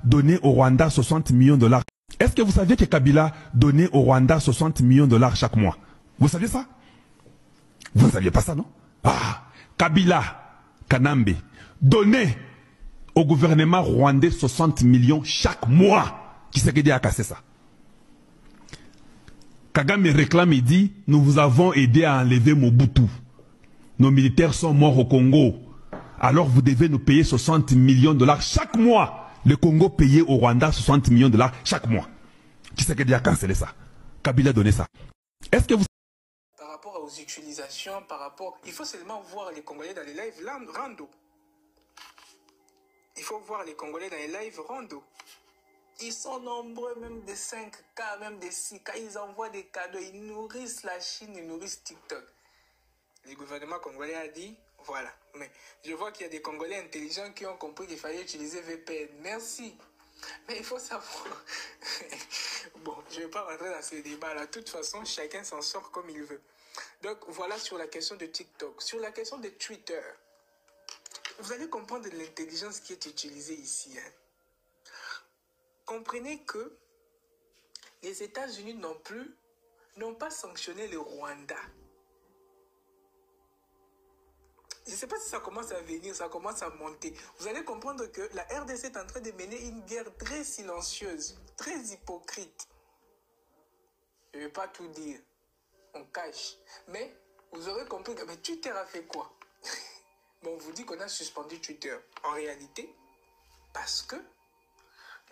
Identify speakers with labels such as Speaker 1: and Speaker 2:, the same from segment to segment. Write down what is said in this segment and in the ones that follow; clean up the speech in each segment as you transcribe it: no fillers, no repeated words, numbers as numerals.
Speaker 1: donnait au Rwanda 60 millions de dollars. Est-ce que vous saviez que Kabila donnait au Rwanda 60 millions de dollars chaque mois? Vous saviez ça? Vous ne saviez pas ça, non? Ah, Kabila, Kanambe, donnait au gouvernement rwandais 60 millions chaque mois. Qui c'est qui a cassé ça? Kagame réclame et dit, nous vous avons aidé à enlever Mobutu. Nos militaires sont morts au Congo. Alors vous devez nous payer 60 millions de dollars chaque mois. Le Congo payait au Rwanda 60 millions de dollars chaque mois. Qui c'est qui a cancellé ça? Kabila a donné ça. Est-ce que vous...
Speaker 2: Par rapport aux utilisations, par rapport... Il faut seulement voir les Congolais dans les lives rando. Il faut voir les Congolais dans les lives rando. Ils sont nombreux, même des 5K, même des 6K. Ils envoient des cadeaux. Ils nourrissent la Chine, ils nourrissent TikTok. Le gouvernement congolais a dit, voilà. Mais je vois qu'il y a des Congolais intelligents qui ont compris qu'il fallait utiliser VPN. Merci. Mais il faut savoir... Bon, je ne vais pas rentrer dans ce débat-là. De toute façon, chacun s'en sort comme il veut. Donc, voilà sur la question de TikTok. Sur la question de Twitter, vous allez comprendre l'intelligence qui est utilisée ici. Hein. Comprenez que les États-Unis n'ont pas sanctionné le Rwanda. Je ne sais pas si ça commence à venir, ça commence à monter. Vous allez comprendre que la RDC est en train de mener une guerre très silencieuse, très hypocrite. Je ne vais pas tout dire. On cache. Mais vous aurez compris que mais Twitter a fait quoi? Bon, on vous dit qu'on a suspendu Twitter. En réalité, parce que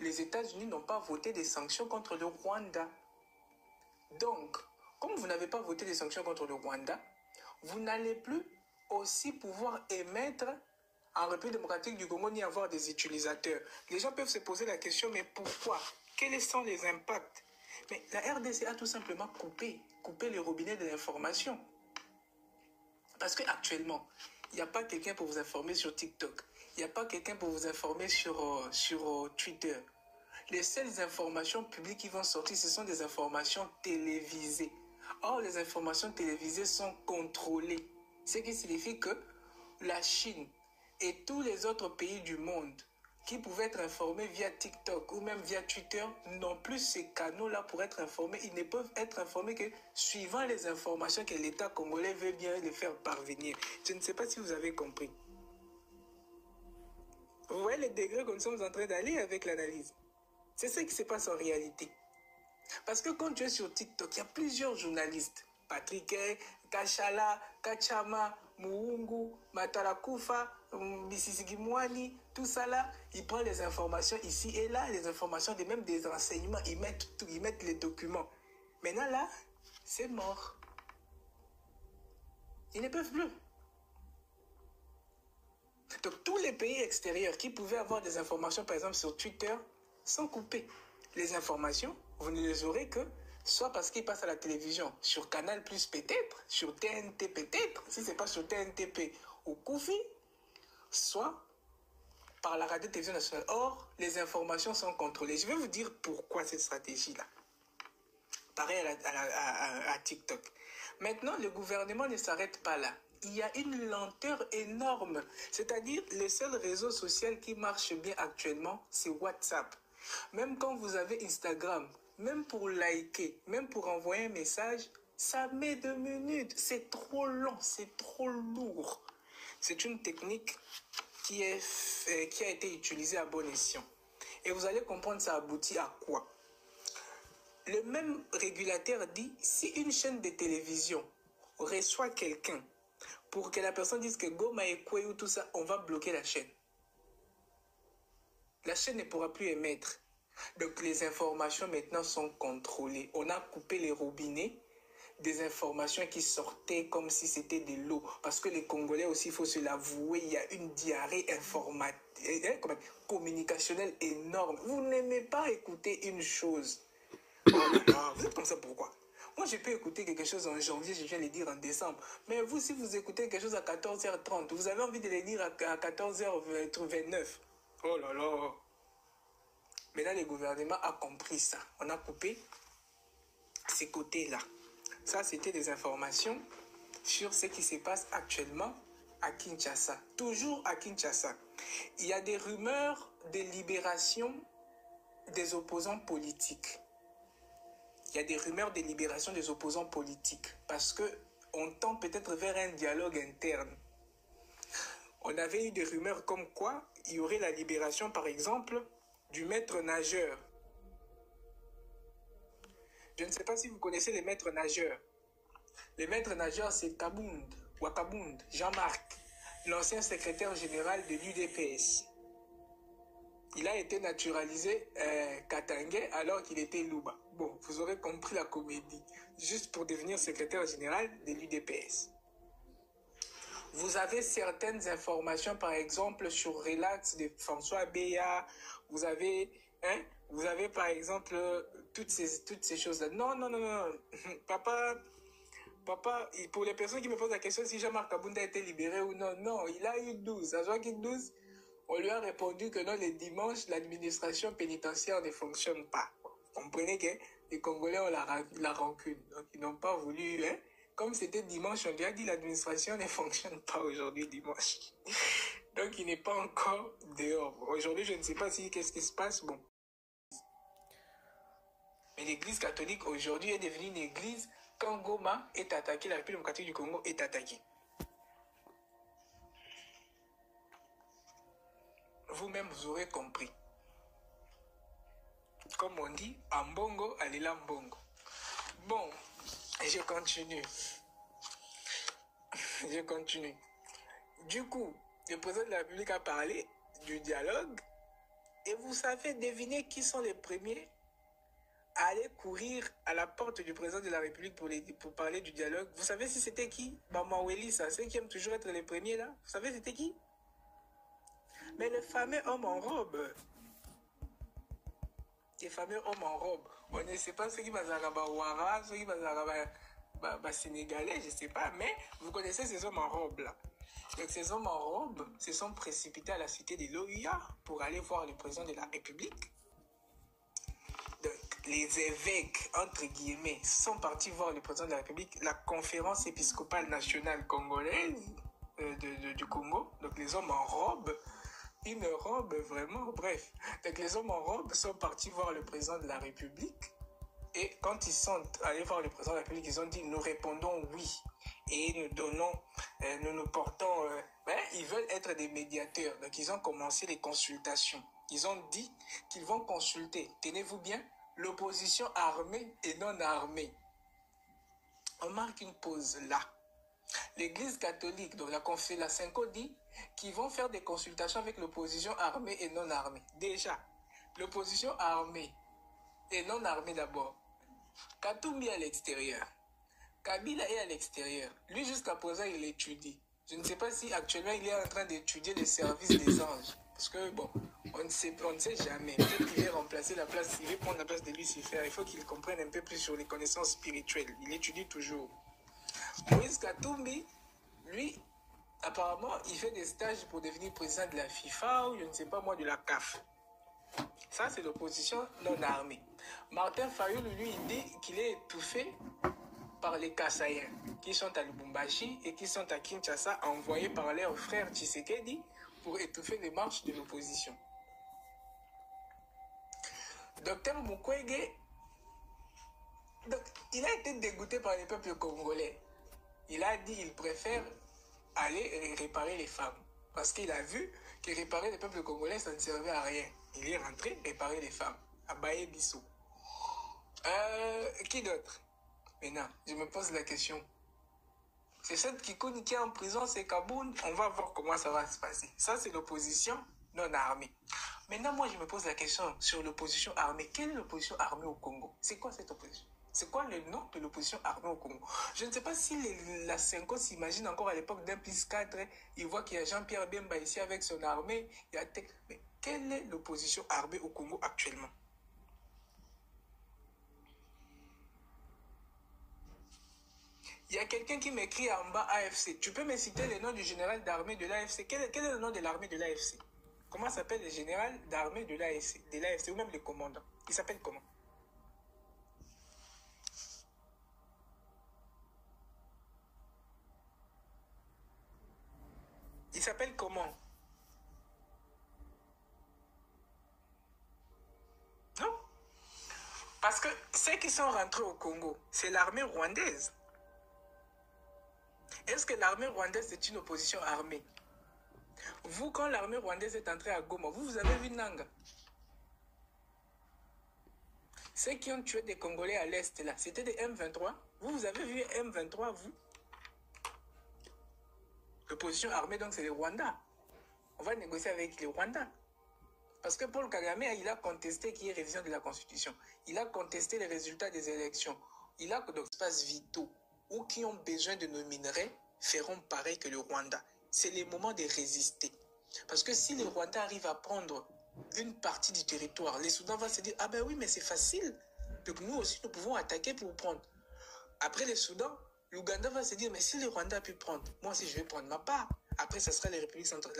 Speaker 2: les États-Unis n'ont pas voté des sanctions contre le Rwanda. Donc, comme vous n'avez pas voté des sanctions contre le Rwanda, vous n'allez plus aussi pouvoir émettre en République démocratique du Congo ni avoir des utilisateurs. Les gens peuvent se poser la question, mais pourquoi? Quels sont les impacts? Mais la RDC a tout simplement coupé les robinets de l'information. Parce qu'actuellement, il n'y a pas quelqu'un pour vous informer sur TikTok. Il n'y a pas quelqu'un pour vous informer sur Twitter. Les seules informations publiques qui vont sortir, ce sont des informations télévisées. Or, les informations télévisées sont contrôlées. Ce qui signifie que la Chine et tous les autres pays du monde qui pouvaient être informés via TikTok ou même via Twitter n'ont plus ces canaux-là pour être informés. Ils ne peuvent être informés que suivant les informations que l'État congolais veut bien les faire parvenir. Je ne sais pas si vous avez compris. Vous voyez les degrés que nous sommes en train d'aller avec l'analyse. C'est ce qui se passe en réalité. Parce que quand tu es sur TikTok, il y a plusieurs journalistes. Patrick, Kachala, Kachama, Muungu, Matalakufa, Bisisigimwani, tout ça là, ils prennent les informations ici et là, les informations, même des renseignements, ils mettent tout, ils mettent les documents. Maintenant là, c'est mort. Ils ne peuvent plus. Donc tous les pays extérieurs qui pouvaient avoir des informations, par exemple sur Twitter, sont coupés. Les informations, vous ne les aurez que soit parce qu'ils passent à la télévision, sur Canal Plus peut-être, sur TNT peut-être, si ce n'est pas sur TNTP ou Koufi, soit par la radio-télévision nationale. Or, les informations sont contrôlées. Je vais vous dire pourquoi cette stratégie-là. Pareil à TikTok. Maintenant, le gouvernement ne s'arrête pas là. Il y a une lenteur énorme. C'est-à-dire, le seul réseau social qui marche bien actuellement, c'est WhatsApp. Même quand vous avez Instagram, même pour liker, même pour envoyer un message, ça met 2 minutes. C'est trop long, c'est trop lourd. C'est une technique qui a été utilisée à bon escient. Et vous allez comprendre, ça aboutit à quoi? Le même régulateur dit, si une chaîne de télévision reçoit quelqu'un pour que la personne dise que Goma et Kwe ou tout ça, on va bloquer la chaîne. La chaîne ne pourra plus émettre. Donc les informations maintenant sont contrôlées. On a coupé les robinets des informations qui sortaient comme si c'était de l'eau. Parce que les Congolais aussi, il faut se l'avouer, il y a une diarrhée communicationnelle énorme. Vous n'aimez pas écouter une chose. Oh là là, vous êtes comme ça pourquoi? Moi, je peux écouter quelque chose en janvier, je viens de le dire en décembre. Mais vous, si vous écoutez quelque chose à 14h30, vous avez envie de le dire à 14h29. Oh là là. Maintenant, le gouvernement a compris ça. On a coupé ces côtés-là. Ça, c'était des informations sur ce qui se passe actuellement à Kinshasa. Toujours à Kinshasa. Il y a des rumeurs de libération des opposants politiques. Il y a des rumeurs de libération des opposants politiques parce qu'on tend peut-être vers un dialogue interne. On avait eu des rumeurs comme quoi il y aurait la libération, par exemple, du maître nageur. Je ne sais pas si vous connaissez les maîtres nageurs. Les maîtres nageurs, c'est Wakabound, Jean-Marc, l'ancien secrétaire général de l'UDPS. Il a été naturalisé Katangais alors qu'il était Luba. Bon, vous aurez compris la comédie. Juste pour devenir secrétaire général de l'UDPS. Vous avez certaines informations, par exemple, sur Relax de François Béat. Vous avez par exemple toutes ces choses-là. Non. Papa, pour les personnes qui me posent la question si Jean-Marc Kabounda a été libéré ou non, non, il a eu 12. À Joaquin 12, on lui a répondu que non, les dimanches, l'administration pénitentiaire ne fonctionne pas. Vous comprenez que les Congolais ont la rancune. Donc, ils n'ont pas voulu... Comme c'était dimanche, on lui a dit l'administration ne fonctionne pas aujourd'hui dimanche. Donc, il n'est pas encore dehors. Aujourd'hui, je ne sais pas si qu'est-ce qui se passe. Bon. Mais l'église catholique aujourd'hui est devenue une église quand Goma est attaqué, la République démocratique du Congo est attaquée. Vous-même, vous aurez compris. Comme on dit, Ambongo, Alila Mbongo. Bon, je continue. Du coup, le président de la République a parlé du dialogue. Et vous savez deviner qui sont les premiers à aller courir à la porte du président de la République pour parler du dialogue. Vous savez si c'était qui? Bamaweli, ça, ceux qui aiment toujours être les premiers là. Vous savez c'était qui? Mais le fameux homme en robe. Les fameux hommes en robe. On ne sait pas ceux qui vont à Ouara, ceux qui vont à Sénégalais, je ne sais pas. Mais vous connaissez ces hommes en robe là. Donc ces hommes en robe se sont précipités à la cité de l'OUA pour aller voir le président de la République. Donc les évêques, entre guillemets, sont partis voir le président de la République, la conférence épiscopale nationale congolaise du Congo. Donc les hommes en robe. Une robe, vraiment, bref. Donc les hommes en robe sont partis voir le président de la République. Et quand ils sont allés voir le président de la République, ils ont dit, nous répondons oui. Et nous portons... ils veulent être des médiateurs. Donc ils ont commencé les consultations. Ils ont dit qu'ils vont consulter, tenez-vous bien, l'opposition armée et non armée. On marque une pause là. L'Église catholique, donc la Synco dit qu'ils vont faire des consultations avec l'opposition armée et non armée. Déjà, l'opposition armée et non armée d'abord. Katumbi est à l'extérieur. Kabila est à l'extérieur. Lui, jusqu'à présent, il étudie. Je ne sais pas si actuellement, il est en train d'étudier les services des anges. Parce que, bon, on ne sait jamais. Peut-être qu'il va remplacer la place, il va prendre la place de Lucifer. Il faut qu'il comprenne un peu plus sur les connaissances spirituelles. Il étudie toujours. Moïse Katumbi, lui, apparemment, il fait des stages pour devenir président de la FIFA ou je ne sais pas moi, de la CAF. Ça, c'est l'opposition non armée. Martin Fayoulou, lui, il dit qu'il est étouffé par les Kassaïens qui sont à Lubumbashi et qui sont à Kinshasa, envoyés par leur frère Tshisekedi pour étouffer les marches de l'opposition. Docteur Mukwege, donc, il a été dégoûté par les peuples congolais. Il a dit qu'il préfère aller réparer les femmes. Parce qu'il a vu que réparer les peuples congolais, ça ne servait à rien. Il est rentré réparer les femmes. À Baye Bissou. Qui d'autre? Maintenant, je me pose la question. C'est cette Kikouni qui est en prison, c'est Kaboun. On va voir comment ça va se passer. Ça, c'est l'opposition non armée. Maintenant, moi, je me pose la question sur l'opposition armée. Quelle est l'opposition armée au Congo? C'est quoi cette opposition? C'est quoi le nom de l'opposition armée au Congo? Je ne sais pas si la Synco s'imagine encore à l'époque d'un plus 4, il voit qu'il y a Jean-Pierre Bemba ici avec son armée. Mais quelle est l'opposition armée au Congo actuellement? Il y a quelqu'un qui m'écrit en bas AFC. Tu peux me citer le nom du général d'armée de l'AFC? Quel est le nom de l'armée de l'AFC? Comment s'appelle le général d'armée de l'AFC ou même le commandant? Il s'appelle comment? Il s'appelle comment? Non, Parce que ceux qui sont rentrés au Congo, c'est l'armée rwandaise. Est-ce que l'armée rwandaise est une opposition armée? Vous, quand l'armée rwandaise est entrée à Goma, vous avez vu Nanga. Ceux qui ont tué des Congolais à l'Est, là, c'était des M23. Vous avez vu M23, vous? L'opposition armée, donc, c'est les Rwandais. On va négocier avec les Rwandais. Parce que Paul Kagame, il a contesté qu'il y ait révision de la Constitution. Il a contesté les résultats des élections. Il a donc espaces vitaux ou qui ont besoin de nos minerais feront pareil que le Rwanda. C'est le moment de résister. Parce que si les Rwandais arrivent à prendre une partie du territoire, les Soudans vont se dire, ah ben oui, mais c'est facile. Donc nous aussi, nous pouvons attaquer pour prendre. Après les Soudans, l'Ouganda va se dire, mais si le Rwanda a pu prendre, moi aussi je vais prendre ma part. Après, ça sera la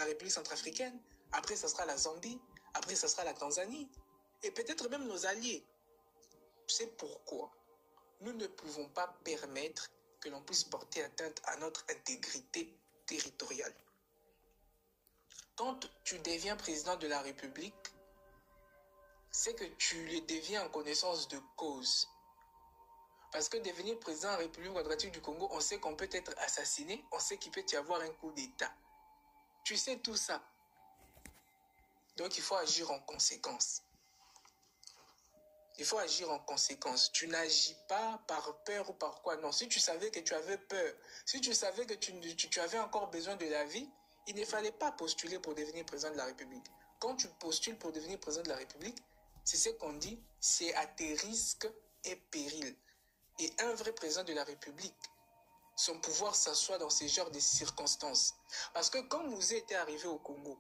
Speaker 2: République centrafricaine. Après, ça sera la Zambie. Après, ça sera la Tanzanie. Et peut-être même nos alliés. C'est pourquoi nous ne pouvons pas permettre que l'on puisse porter atteinte à notre intégrité territoriale. Quand tu deviens président de la République, c'est que tu le deviens en connaissance de cause. Parce que devenir président de la République démocratique du Congo, on sait qu'on peut être assassiné, on sait qu'il peut y avoir un coup d'État. Tu sais tout ça. Donc il faut agir en conséquence. Il faut agir en conséquence. Tu n'agis pas par peur ou par quoi. Non, si tu savais que tu avais peur, si tu savais que tu avais encore besoin de la vie, il ne fallait pas postuler pour devenir président de la République. Quand tu postules pour devenir président de la République, c'est ce qu'on dit, c'est à tes risques et périls. Et un vrai président de la République, son pouvoir s'assoit dans ces genres de circonstances. Parce que quand vous êtes arrivé au Congo,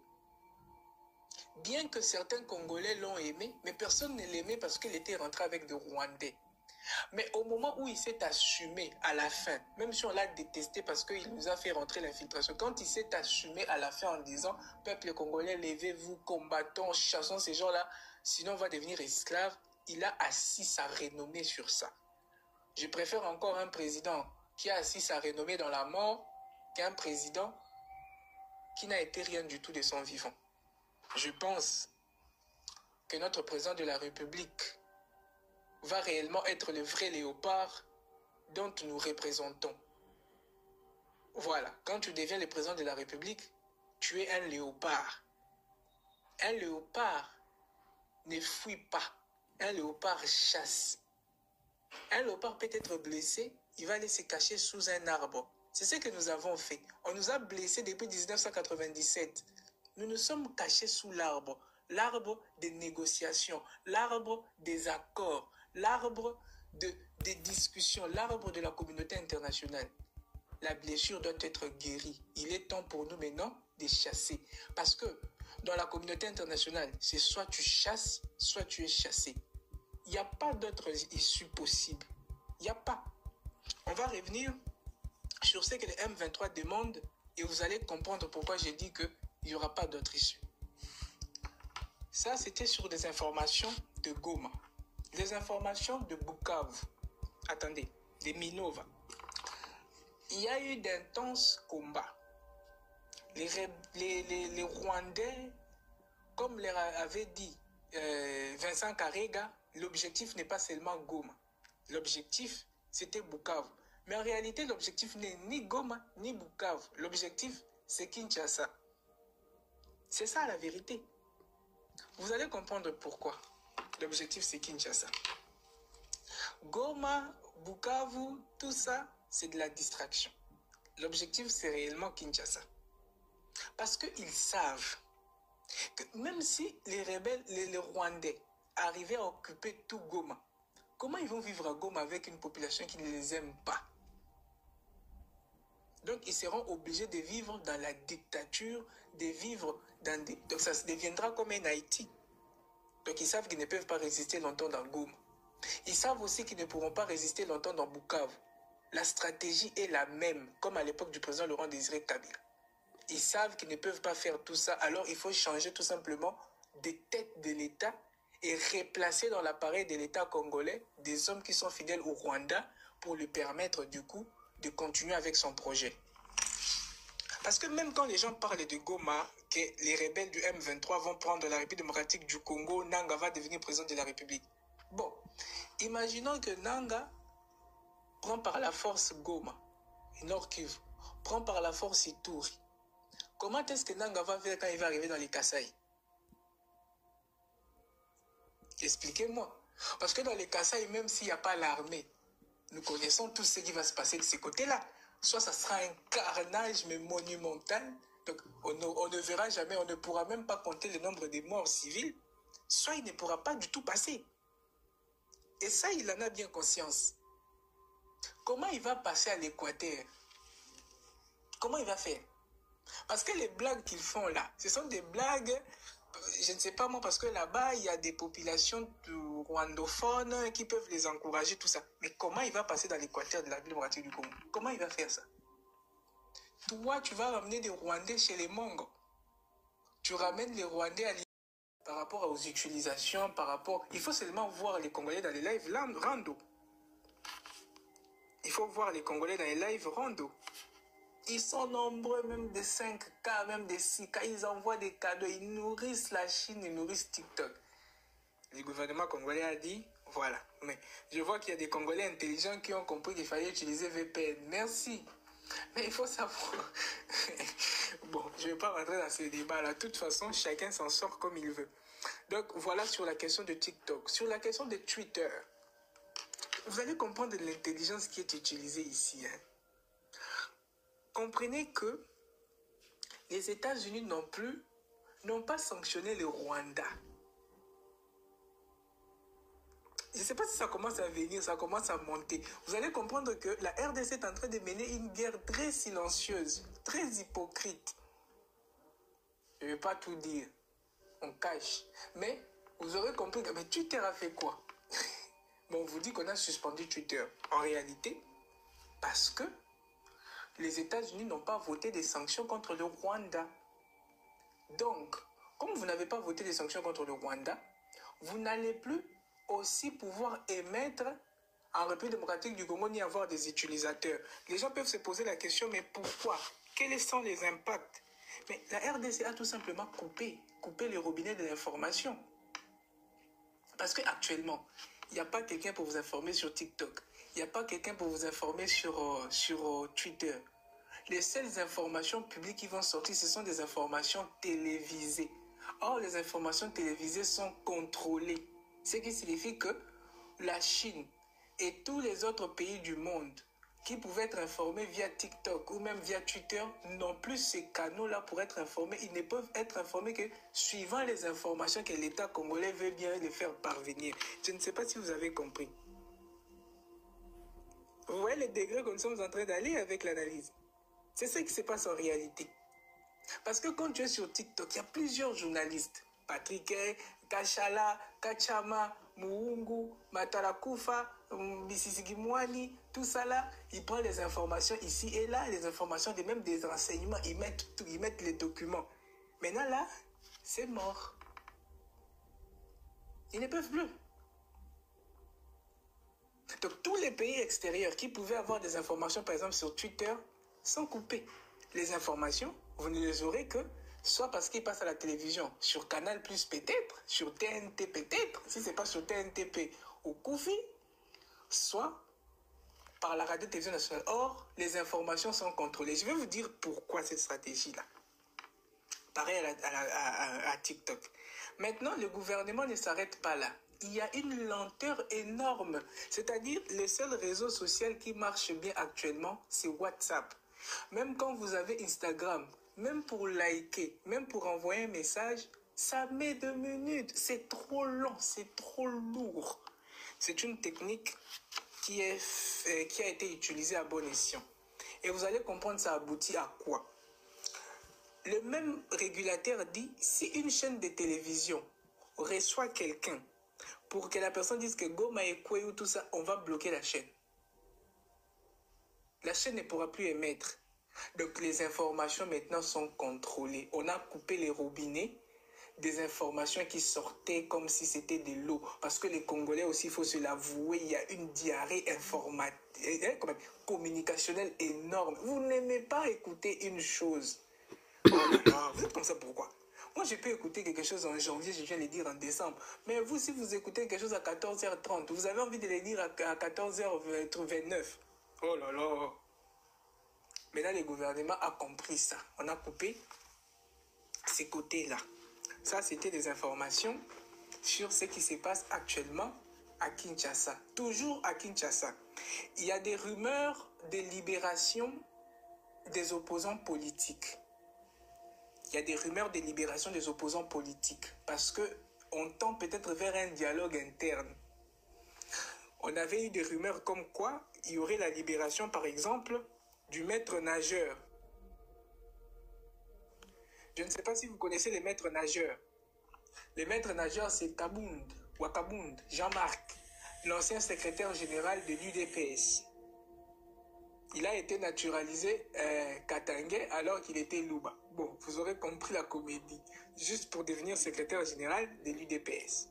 Speaker 2: bien que certains Congolais l'ont aimé, mais personne ne l'aimait parce qu'il était rentré avec des Rwandais. Mais au moment où il s'est assumé à la fin, même si on l'a détesté parce qu'il nous a fait rentrer l'infiltration, quand il s'est assumé à la fin en disant « Peuple congolais, levez-vous, combattons, chassons ces gens-là, sinon on va devenir esclaves », il a assis sa renommée sur ça. Je préfère encore un président qui a assis sa renommée dans la mort qu'un président qui n'a été rien du tout de son vivant. Je pense que notre président de la République va réellement être le vrai léopard dont nous représentons. Voilà, quand tu deviens le président de la République, tu es un léopard. Un léopard ne fuit pas. Un léopard chasse. Un léopard peut être blessé, il va aller se cacher sous un arbre. C'est ce que nous avons fait. On nous a blessés depuis 1997. Nous nous sommes cachés sous l'arbre. L'arbre des négociations, l'arbre des accords, l'arbre des discussions, l'arbre de la communauté internationale. La blessure doit être guérie. Il est temps pour nous maintenant de chasser. Parce que dans la communauté internationale, c'est soit tu chasses, soit tu es chassé. Il n'y a pas d'autre issue possible. Il n'y a pas. On va revenir sur ce que les M23 demandent et vous allez comprendre pourquoi j'ai dit qu'il n'y aura pas d'autre issue. Ça, c'était sur des informations de Goma. Des informations de Bukavu. Attendez, de Minova. Il y a eu d'intenses combats. Les Rwandais, comme l'avait dit Vincent Karega, l'objectif n'est pas seulement Goma. L'objectif, c'était Bukavu. Mais en réalité, l'objectif n'est ni Goma, ni Bukavu. L'objectif, c'est Kinshasa. C'est ça la vérité. Vous allez comprendre pourquoi. L'objectif, c'est Kinshasa. Goma, Bukavu, tout ça, c'est de la distraction. L'objectif, c'est réellement Kinshasa. Parce qu'ils savent que même si les rebelles, les Rwandais, arrivaient à occuper tout Goma, comment ils vont vivre à Goma avec une population qui ne les aime pas? Donc, ils seront obligés de vivre dans la dictature, de vivre dans des... Donc, ça deviendra comme un Haïti. Donc, ils savent qu'ils ne peuvent pas résister longtemps dans Goma. Ils savent aussi qu'ils ne pourront pas résister longtemps dans Bukavu. La stratégie est la même, comme à l'époque du président Laurent Désiré Kabila. Ils savent qu'ils ne peuvent pas faire tout ça, alors il faut changer tout simplement des têtes de l'État et replacer dans l'appareil de l'État congolais des hommes qui sont fidèles au Rwanda pour lui permettre du coup de continuer avec son projet. Parce que même quand les gens parlent de Goma, que les rebelles du M23 vont prendre la République démocratique du Congo, Nanga va devenir président de la République. Bon, Imaginons que Nanga prend par la force Goma, Nord Kivu, prend par la force Ituri. Comment est-ce que Nanga va faire quand il va arriver dans les Kasaï? Expliquez-moi. Parce que dans les Kasaï, même s'il n'y a pas l'armée, nous connaissons tout ce qui va se passer de ces côtés-là. Soit ça sera un carnage, mais monumental. Donc, on ne verra jamais, on ne pourra même pas compter le nombre de morts civils. Soit il ne pourra pas du tout passer. Et ça, il en a bien conscience. Comment il va passer à l'Équateur? Comment il va faire? Parce que les blagues qu'ils font là, ce sont des blagues, je ne sais pas moi, parce que là-bas, il y a des populations rwandophones qui peuvent les encourager, tout ça. Mais comment il va passer dans l'Équateur de la République du Congo? Comment il va faire ça? Toi, tu vas ramener des Rwandais chez les Mongos. Tu ramènes les Rwandais à par rapport aux utilisations, par rapport... Il faut seulement voir les Congolais dans les lives rando. Il faut voir les Congolais dans les lives rando. Ils sont nombreux, même des 5K, même des 6K. Ils envoient des cadeaux. Ils nourrissent la Chine, ils nourrissent TikTok. Le gouvernement congolais a dit, voilà. Mais je vois qu'il y a des Congolais intelligents qui ont compris qu'il fallait utiliser VPN. Merci. Mais il faut savoir... Bon, je ne vais pas rentrer dans ce débat-là. De toute façon, chacun s'en sort comme il veut. Donc, voilà sur la question de TikTok. Sur la question de Twitter, vous allez comprendre l'intelligence qui est utilisée ici. Hein. Comprenez que les États-Unis n'ont pas sanctionné le Rwanda. Je ne sais pas si ça commence à venir, ça commence à monter. Vous allez comprendre que la RDC est en train de mener une guerre très silencieuse, très hypocrite. Je ne vais pas tout dire. On cache. Mais vous aurez compris que mais Twitter a fait quoi? Bon, on vous dit qu'on a suspendu Twitter. En réalité, parce que les États-Unis n'ont pas voté des sanctions contre le Rwanda. Donc, comme vous n'avez pas voté des sanctions contre le Rwanda, vous n'allez plus aussi pouvoir émettre en République démocratique du Congo ni avoir des utilisateurs. Les gens peuvent se poser la question, mais pourquoi? Quels sont les impacts? Mais la RDC a tout simplement coupé les robinets de l'information. Parce qu'actuellement, il n'y a pas quelqu'un pour vous informer sur TikTok. Il n'y a pas quelqu'un pour vous informer sur Twitter. Les seules informations publiques qui vont sortir, ce sont des informations télévisées. Or, les informations télévisées sont contrôlées. Ce qui signifie que la Chine et tous les autres pays du monde qui pouvaient être informés via TikTok ou même via Twitter n'ont plus ces canaux-là pour être informés. Ils ne peuvent être informés que suivant les informations que l'État congolais veut bien les faire parvenir. Je ne sais pas si vous avez compris. Vous voyez les degrés que nous sommes en train d'aller avec l'analyse. C'est ce qui se passe en réalité. Parce que quand tu es sur TikTok, il y a plusieurs journalistes. Patrick, Kachala, Kachama, Muungu, Matalakufa, Bisisigimwani, tout ça là, ils prennent les informations ici et là, les informations, même des renseignements, ils mettent tout, ils mettent les documents. Maintenant là, c'est mort. Ils ne peuvent plus. Donc tous les pays extérieurs qui pouvaient avoir des informations, par exemple sur Twitter, sont coupés. Les informations, vous ne les aurez que soit parce qu'ils passent à la télévision, sur Canal+, peut-être, sur TNT peut-être, si ce n'est pas sur TNTP ou Koufi, soit par la radio-télévision nationale. Or, les informations sont contrôlées. Je vais vous dire pourquoi cette stratégie-là. Pareil à TikTok. Maintenant, le gouvernement ne s'arrête pas là. Il y a une lenteur énorme. C'est-à-dire, le seul réseau social qui marche bien actuellement, c'est WhatsApp. Même quand vous avez Instagram, même pour liker, même pour envoyer un message, ça met 2 minutes. C'est trop long, c'est trop lourd. C'est une technique qui a été utilisée à bon escient. Et vous allez comprendre, ça aboutit à quoi? Le même régulateur dit, si une chaîne de télévision reçoit quelqu'un pour que la personne dise que Goma et Kwe ou tout ça, on va bloquer la chaîne. La chaîne ne pourra plus émettre. Donc les informations maintenant sont contrôlées. On a coupé les robinets des informations qui sortaient comme si c'était de l'eau. Parce que les Congolais aussi, il faut se l'avouer, il y a une diarrhée communicationnelle énorme. Vous n'aimez pas écouter une chose. Vous êtes comme ça pourquoi? Moi, je peux écouter quelque chose en janvier, je viens de le dire en décembre. Mais vous, si vous écoutez quelque chose à 14h30, vous avez envie de le dire à 14h29. Oh là là. Maintenant, le gouvernement a compris ça. On a coupé ces côtés-là. Ça, c'était des informations sur ce qui se passe actuellement à Kinshasa. Toujours à Kinshasa. Il y a des rumeurs de libération des opposants politiques. Il y a des rumeurs de libération des opposants politiques parce qu'on tend peut-être vers un dialogue interne. On avait eu des rumeurs comme quoi il y aurait la libération, par exemple, du maître nageur. Je ne sais pas si vous connaissez les maîtres nageurs. Le maître nageur, c'est Wakabound, Jean-Marc, l'ancien secrétaire général de l'UDPS. Il a été naturalisé Katangais alors qu'il était Luba. Bon, vous aurez compris la comédie. Juste pour devenir secrétaire général de l'UDPS.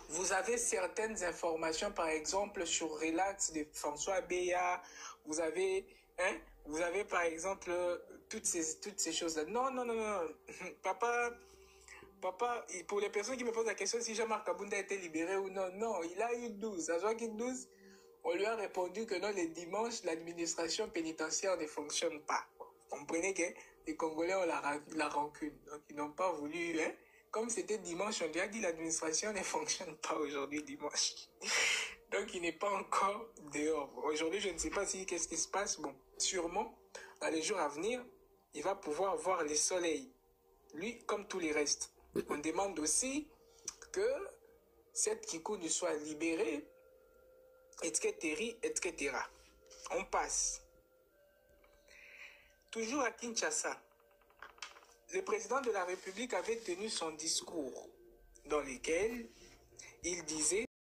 Speaker 2: Vous avez certaines informations, par exemple, sur Relax de François Béat. Vous avez par exemple toutes ces choses-là. Non. Papa, pour les personnes qui me posent la question si Jean-Marc Kabunda a été libéré ou non, non, il a eu 12. À Joaquin 12, on lui a répondu que non, les dimanches, l'administration pénitentiaire ne fonctionne pas. Vous comprenez que les Congolais ont la rancune. Donc, ils n'ont pas voulu... Comme c'était dimanche, on lui a dit l'administration ne fonctionne pas aujourd'hui dimanche. Donc, il n'est pas encore dehors. Aujourd'hui, je ne sais pas si qu'est-ce qui se passe. Bon, sûrement, dans les jours à venir, il va pouvoir voir le soleil. Lui, comme tous les restes. On demande aussi que cette Kikuni soit libérée, etc. On passe. Toujours à Kinshasa, le président de la République avait tenu son discours dans lequel il disait